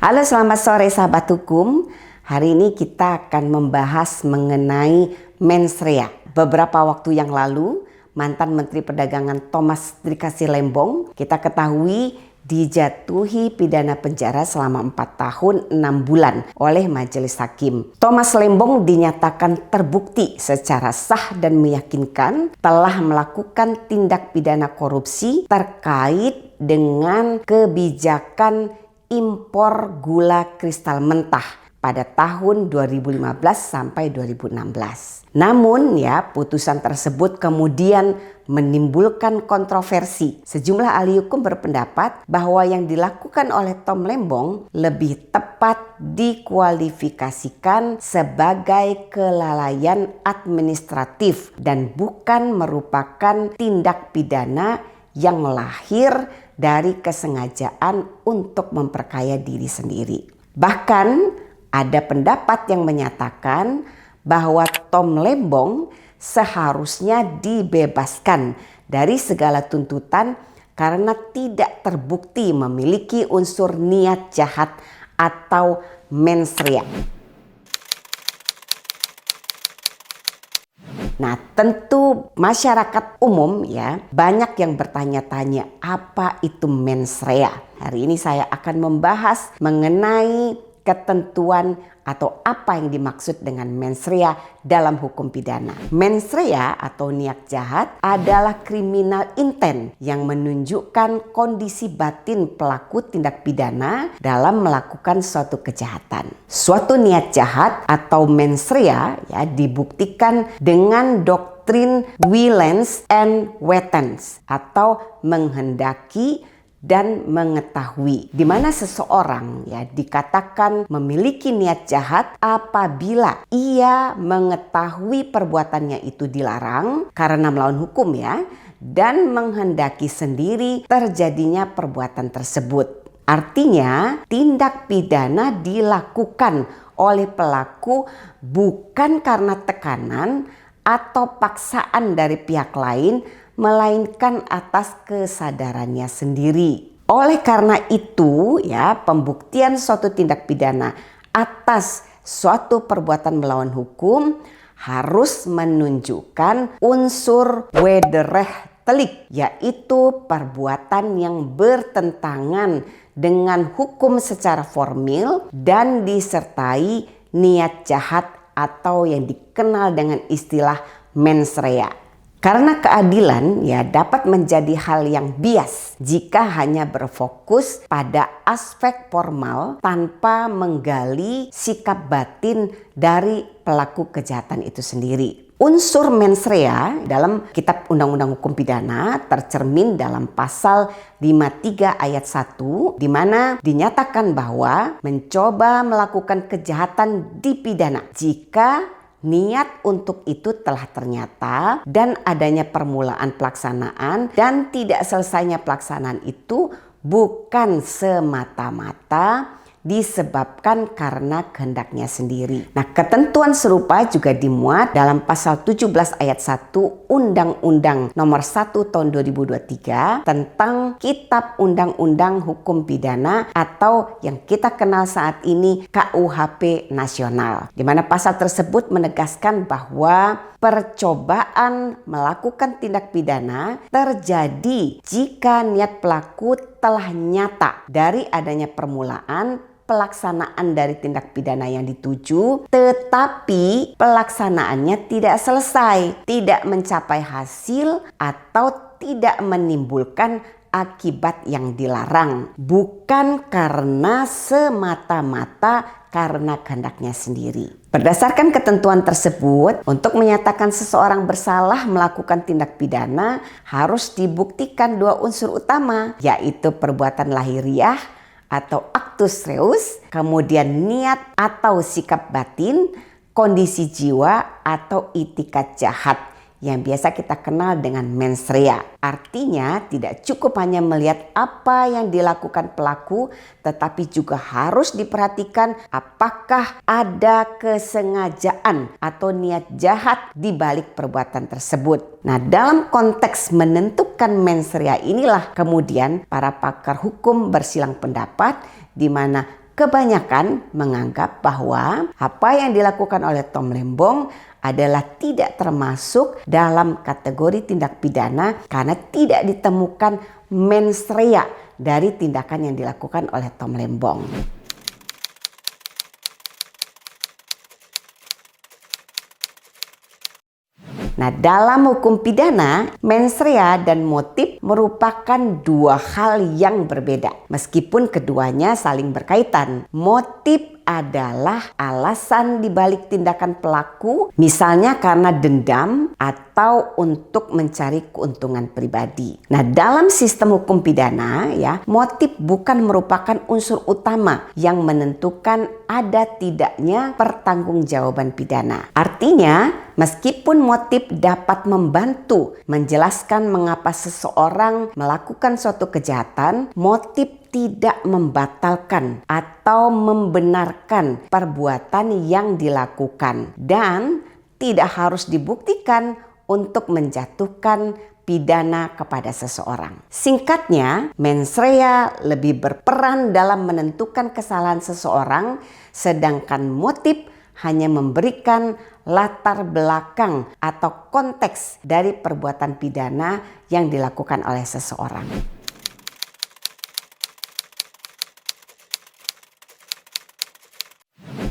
Halo, selamat sore sahabat hukum. Hari ini kita akan membahas mengenai mens rea. Beberapa waktu yang lalu, mantan Menteri Perdagangan Thomas Trikasih Lembong kita ketahui dijatuhi pidana penjara selama 4 tahun 6 bulan oleh majelis hakim. Thomas Lembong dinyatakan terbukti secara sah dan meyakinkan telah melakukan tindak pidana korupsi terkait dengan kebijakan impor gula kristal mentah pada tahun 2015 sampai 2016. Namun putusan tersebut kemudian menimbulkan kontroversi. Sejumlah ahli hukum berpendapat bahwa yang dilakukan oleh Tom Lembong lebih tepat dikualifikasikan sebagai kelalaian administratif dan bukan merupakan tindak pidana yang lahir dari kesengajaan untuk memperkaya diri sendiri. Bahkan ada pendapat yang menyatakan bahwa Tom Lembong seharusnya dibebaskan dari segala tuntutan karena tidak terbukti memiliki unsur niat jahat atau mens rea. Nah, tentu masyarakat umum banyak yang bertanya-tanya apa itu mens rea. Hari ini saya akan membahas mengenai ketentuan atau apa yang dimaksud dengan mens rea dalam hukum pidana. Mens rea atau niat jahat adalah criminal intent yang menunjukkan kondisi batin pelaku tindak pidana dalam melakukan suatu kejahatan. Suatu niat jahat atau mens rea dibuktikan dengan doktrin willens and wettens atau menghendaki dan mengetahui, di mana seseorang dikatakan memiliki niat jahat apabila ia mengetahui perbuatannya itu dilarang karena melawan hukum dan menghendaki sendiri terjadinya perbuatan tersebut. Artinya tindak pidana dilakukan oleh pelaku bukan karena tekanan atau paksaan dari pihak lain, melainkan atas kesadarannya sendiri. Oleh karena itu pembuktian suatu tindak pidana atas suatu perbuatan melawan hukum harus menunjukkan unsur wederrechtelijk, yaitu perbuatan yang bertentangan dengan hukum secara formil dan disertai niat jahat atau yang dikenal dengan istilah mens rea. Karena keadilan dapat menjadi hal yang bias jika hanya berfokus pada aspek formal tanpa menggali sikap batin dari pelaku kejahatan itu sendiri. Unsur mens rea dalam Kitab Undang-Undang Hukum Pidana tercermin dalam pasal 53 ayat 1 di mana dinyatakan bahwa mencoba melakukan kejahatan dipidana jika niat untuk itu telah ternyata dan adanya permulaan pelaksanaan dan tidak selesainya pelaksanaan itu bukan semata-mata disebabkan karena kehendaknya sendiri. Nah, ketentuan serupa juga dimuat dalam pasal 17 ayat 1 Undang-Undang nomor 1 tahun 2023 tentang Kitab Undang-Undang Hukum Pidana atau yang kita kenal saat ini KUHP Nasional. Di mana pasal tersebut menegaskan bahwa percobaan melakukan tindak pidana terjadi jika niat pelaku telah nyata dari adanya permulaan pelaksanaan dari tindak pidana yang dituju, tetapi pelaksanaannya tidak selesai, tidak mencapai hasil atau tidak menimbulkan akibat yang dilarang, bukan karena semata-mata karena kehendaknya sendiri. Berdasarkan ketentuan tersebut, untuk menyatakan seseorang bersalah melakukan tindak pidana harus dibuktikan 2 unsur utama, yaitu perbuatan lahiriah atau actus reus, kemudian niat atau sikap batin, kondisi jiwa atau itikat jahat yang biasa kita kenal dengan mens rea. Artinya tidak cukup hanya melihat apa yang dilakukan pelaku, tetapi juga harus diperhatikan apakah ada kesengajaan atau niat jahat di balik perbuatan tersebut. Nah, dalam konteks menentukan mens rea inilah kemudian para pakar hukum bersilang pendapat di mana Kebanyakan menganggap bahwa apa yang dilakukan oleh Tom Lembong adalah tidak termasuk dalam kategori tindak pidana karena tidak ditemukan mens rea dari tindakan yang dilakukan oleh Tom Lembong. Nah, dalam hukum pidana, mens rea dan motif merupakan dua hal yang berbeda. Meskipun keduanya saling berkaitan. Motif adalah alasan dibalik tindakan pelaku, misalnya karena dendam atau untuk mencari keuntungan pribadi. Nah, dalam sistem hukum pidana ya, motif bukan merupakan unsur utama yang menentukan ada tidaknya pertanggungjawaban pidana. Artinya, meskipun motif dapat membantu menjelaskan mengapa seseorang melakukan suatu kejahatan, motif tidak membatalkan atau membenarkan perbuatan yang dilakukan dan tidak harus dibuktikan untuk menjatuhkan pidana kepada seseorang. Singkatnya, mens rea lebih berperan dalam menentukan kesalahan seseorang, sedangkan motif hanya memberikan latar belakang atau konteks dari perbuatan pidana yang dilakukan oleh seseorang.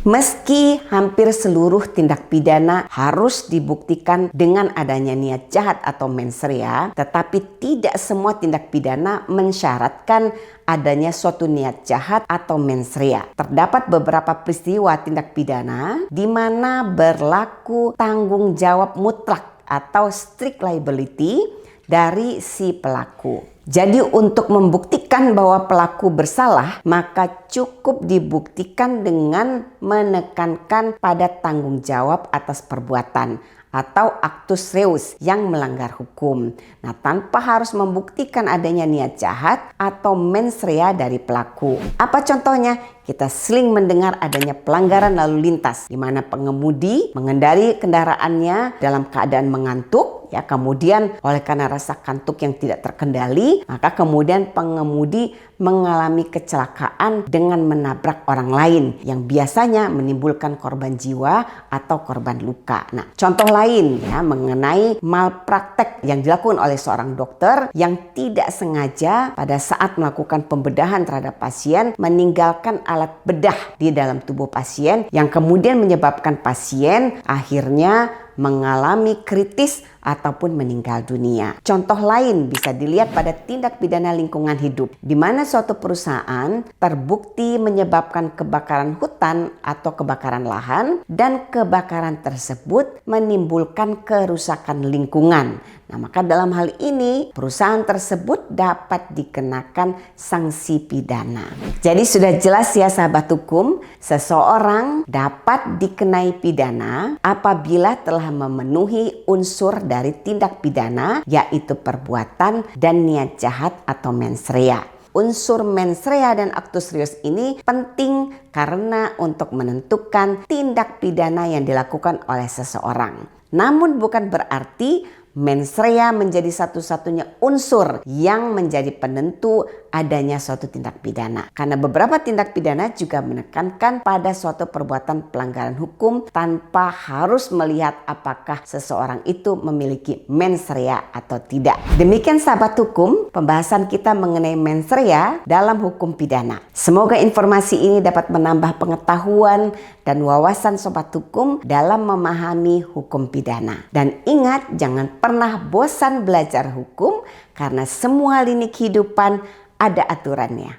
Meski hampir seluruh tindak pidana harus dibuktikan dengan adanya niat jahat atau mens rea, tetapi tidak semua tindak pidana mensyaratkan adanya suatu niat jahat atau mens rea. Terdapat beberapa peristiwa tindak pidana di mana berlaku tanggung jawab mutlak atau strict liability dari si pelaku. Jadi untuk membuktikan bahwa pelaku bersalah, maka cukup dibuktikan dengan menekankan pada tanggung jawab atas perbuatan atau actus reus yang melanggar hukum. Nah, tanpa harus membuktikan adanya niat jahat atau mens rea dari pelaku. Apa contohnya? Kita sering mendengar adanya pelanggaran lalu lintas di mana pengemudi mengendari kendaraannya dalam keadaan mengantuk, ya, kemudian oleh karena rasa kantuk yang tidak terkendali, maka kemudian pengemudi mengalami kecelakaan dengan menabrak orang lain yang biasanya menimbulkan korban jiwa atau korban luka. Nah, contoh lain ya mengenai malpraktek yang dilakukan oleh seorang dokter yang tidak sengaja pada saat melakukan pembedahan terhadap pasien meninggalkan alat bedah di dalam tubuh pasien yang kemudian menyebabkan pasien akhirnya mengalami kritis ataupun meninggal dunia. Contoh lain bisa dilihat pada tindak pidana lingkungan hidup, di mana suatu perusahaan terbukti menyebabkan kebakaran hutan atau kebakaran lahan dan kebakaran tersebut menimbulkan kerusakan lingkungan. Nah, maka dalam hal ini perusahaan tersebut dapat dikenakan sanksi pidana. Jadi sudah jelas ya sahabat hukum, seseorang dapat dikenai pidana apabila telah memenuhi unsur dari tindak pidana, yaitu perbuatan dan niat jahat atau mens rea. Unsur mens rea dan actus reus ini penting karena untuk menentukan tindak pidana yang dilakukan oleh seseorang. Namun bukan berarti mens rea menjadi satu-satunya unsur yang menjadi penentu adanya suatu tindak pidana. Karena beberapa tindak pidana juga menekankan pada suatu perbuatan pelanggaran hukum tanpa harus melihat apakah seseorang itu memiliki mens rea atau tidak. Demikian sahabat hukum, pembahasan kita mengenai mens rea dalam hukum pidana. Semoga informasi ini dapat menambah pengetahuan dan wawasan sobat hukum dalam memahami hukum pidana. Dan ingat, jangan pernah bosan belajar hukum karena semua lini kehidupan ada aturannya.